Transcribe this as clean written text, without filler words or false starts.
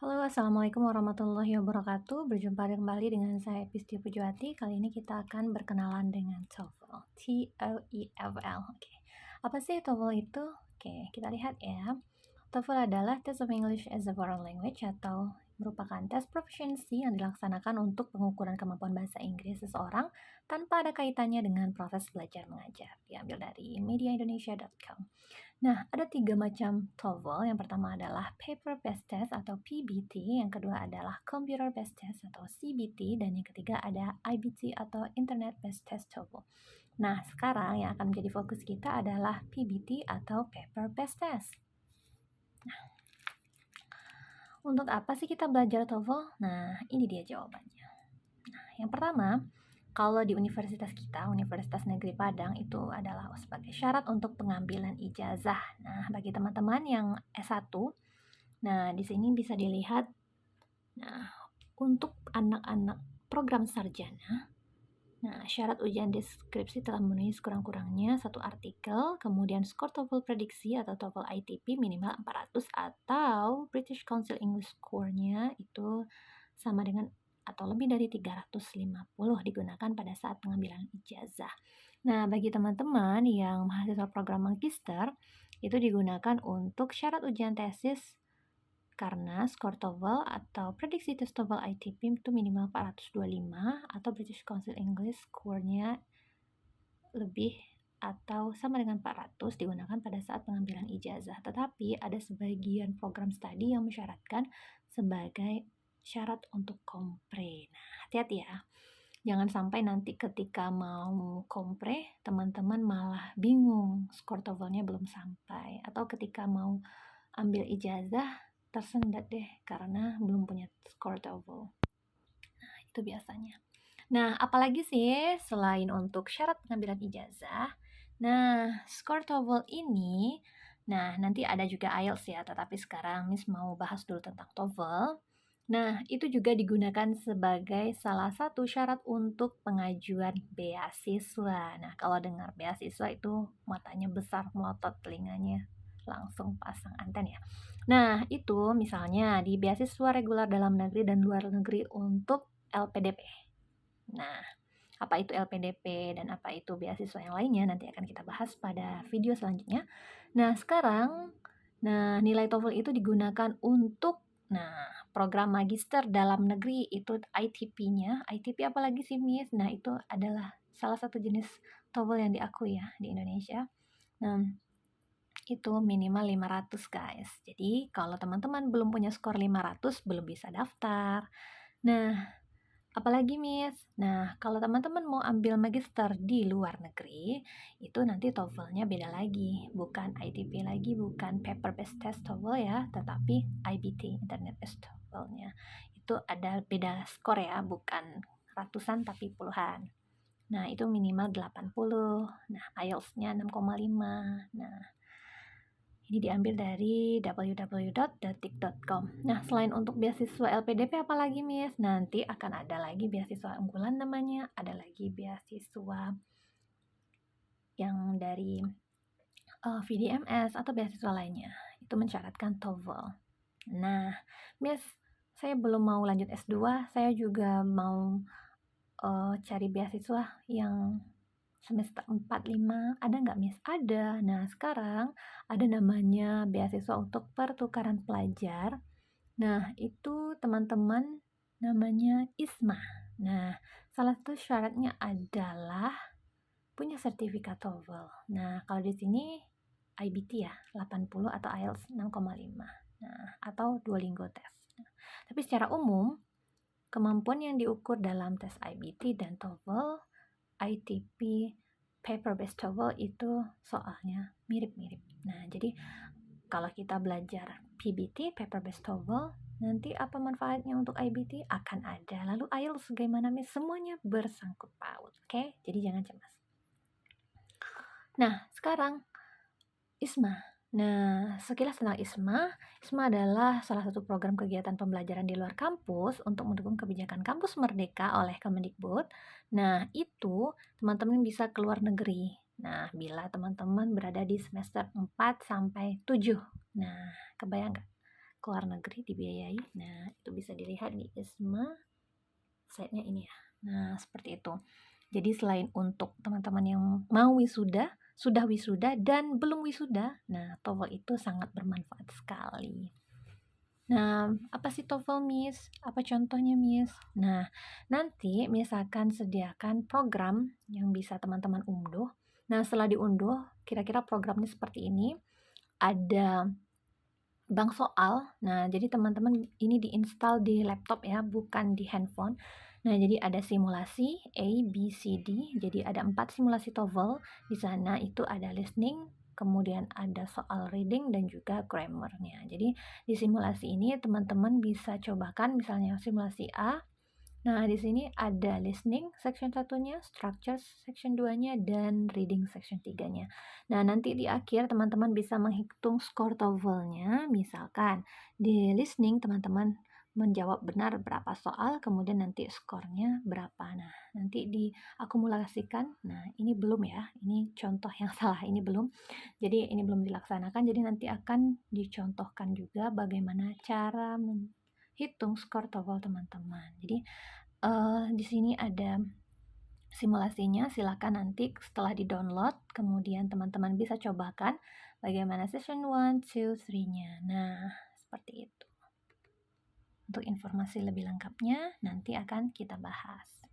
Halo, Assalamualaikum warahmatullahi wabarakatuh. Berjumpa kembali dengan saya Pisti Pujuwati. Kali ini kita akan berkenalan dengan TOEFL. TOEFL. Oke. Apa sih TOEFL itu? Oke, kita lihat ya. TOEFL adalah Test of English as a Foreign Language atau merupakan tes proficiency yang dilaksanakan untuk pengukuran kemampuan bahasa Inggris seseorang tanpa ada kaitannya dengan proses belajar mengajar. Diambil dari mediaindonesia.com. Nah, ada 3 macam TOEFL. Yang pertama adalah Paper Based Test atau PBT, yang kedua adalah Computer Based Test atau CBT, dan yang ketiga ada IBT atau Internet Based Test TOEFL. Nah, sekarang yang akan menjadi fokus kita adalah PBT atau Paper Based Test. Untuk apa sih kita belajar TOEFL? Nah, ini dia jawabannya. Nah, yang pertama, kalau di universitas kita, Universitas Negeri Padang, itu adalah sebagai syarat untuk pengambilan ijazah. Nah, bagi teman-teman yang S1, nah di sini bisa dilihat, nah untuk anak-anak program sarjana, nah syarat ujian deskripsi telah memenuhi sekurang-kurangnya 1 artikel, kemudian skor TOEFL prediksi atau TOEFL ITP minimal 400 atau British Council English Score-nya itu sama dengan atau lebih dari 350 digunakan pada saat pengambilan ijazah. Nah, bagi teman-teman yang mahasiswa program magister, itu digunakan untuk syarat ujian tesis karena skor TOEFL atau prediksi tes TOEFL ITP itu minimal 425 atau British Council English Score-nya lebih atau sama dengan 400 digunakan pada saat pengambilan ijazah. Tetapi ada sebagian program studi yang mensyaratkan sebagai syarat untuk kompre. Nah, hati-hati ya. Jangan sampai nanti ketika mau kompre, teman-teman malah bingung, skor TOEFL-nya belum sampai. Atau ketika mau ambil ijazah, tersendat deh karena belum punya skor TOEFL. Nah, itu biasanya. Nah, apalagi sih selain untuk syarat pengambilan ijazah? Nah, skor TOEFL ini, nah nanti ada juga IELTS ya, tetapi sekarang Miss mau bahas dulu tentang TOEFL. Nah, itu juga digunakan sebagai salah satu syarat untuk pengajuan beasiswa. Nah, kalau dengar beasiswa itu matanya besar, melotot telinganya, langsung pasang anten ya. Nah, itu misalnya di beasiswa reguler dalam negeri dan luar negeri untuk LPDP. Nah, apa itu LPDP dan apa itu beasiswa yang lainnya nanti akan kita bahas pada video selanjutnya. Nah, sekarang nilai TOEFL itu digunakan untuk program magister dalam negeri itu ITP-nya. ITP apalagi sih, Miss? Nah, itu adalah salah satu jenis TOEFL yang diakui ya di Indonesia. Nah, itu minimal 500, guys. Jadi, kalau teman-teman belum punya skor 500, belum bisa daftar. Nah, apalagi Miss? Nah, kalau teman-teman mau ambil magister di luar negeri, itu nanti TOEFL-nya beda lagi. Bukan ITP lagi, bukan paper based test TOEFL ya, tetapi IBT, Internet Based TOEFL-nya. Itu ada beda skor ya, bukan ratusan tapi puluhan. Nah, itu minimal 80. Nah, IELTS-nya 6,5. Nah, ini diambil dari www.detik.com. Nah, selain untuk beasiswa LPDP apalagi, Miss? Nanti akan ada lagi beasiswa unggulan namanya, ada lagi beasiswa yang dari VDMS atau beasiswa lainnya. Itu mensyaratkan TOEFL. Nah, Miss, saya belum mau lanjut S2, saya juga mau cari beasiswa yang semester 4, 5, ada nggak, Miss? Ada. Nah, sekarang ada namanya beasiswa untuk pertukaran pelajar. Nah, itu teman-teman namanya ISMA. Nah, salah satu syaratnya adalah punya sertifikat TOEFL. Nah, kalau di sini IBT ya, 80 atau IELTS 6,5. Nah, atau Duolingo test. Nah, tapi secara umum, kemampuan yang diukur dalam tes IBT dan TOEFL ITP paper based TOEFL itu soalnya mirip-mirip. Nah, jadi kalau kita belajar PBT paper based TOEFL, nanti apa manfaatnya untuk IBT akan ada. Lalu IELTS bagaimana, Miss? Semuanya bersangkut paut. Oke? Jadi jangan cemas. Nah, sekarang ISMA. Nah, sekilas tentang ISMA. ISMA adalah salah satu program kegiatan pembelajaran di luar kampus untuk mendukung kebijakan kampus merdeka oleh Kemendikbud. Nah, itu teman-teman bisa keluar negeri. Nah, bila teman-teman berada di semester 4 sampai 7. Nah, kebayang nggak? ke luar negeri dibiayai. Nah, itu bisa dilihat di ISMA, site-nya ini ya. Nah, seperti itu. Jadi selain untuk teman-teman yang mau wisuda, sudah wisuda, dan belum wisuda, nah TOEFL itu sangat bermanfaat sekali. Nah, apa sih TOEFL, Miss? Apa contohnya, Miss? Nah, nanti misalkan sediakan program yang bisa teman-teman unduh. Nah, setelah diunduh, kira-kira programnya seperti ini. Ada bank soal. Nah, jadi teman-teman ini diinstal di laptop ya, bukan di handphone. Nah, jadi ada simulasi A, B, C, D. Jadi ada 4 simulasi TOEFL. Di sana itu ada listening, kemudian ada soal reading dan juga grammarnya. Jadi di simulasi ini teman-teman bisa cobakan misalnya simulasi A. Nah, di sini ada listening section 1-nya, structure section 2-nya, dan reading section 3-nya. Nah, nanti di akhir teman-teman bisa menghitung skor TOEFL-nya. Misalkan di listening teman-teman menjawab benar berapa soal, kemudian nanti skornya berapa. Nah, nanti diakumulasikan. Nah, ini belum ya. Ini contoh yang salah, ini belum. Jadi ini belum dilaksanakan. Jadi nanti akan dicontohkan juga bagaimana cara menghitung skor TOEFL teman-teman. Jadi di sini ada simulasinya, silakan nanti setelah di-download, kemudian teman-teman bisa cobakan bagaimana session 1, 2, 3-nya. Nah, seperti itu. Untuk informasi lebih lengkapnya nanti akan kita bahas.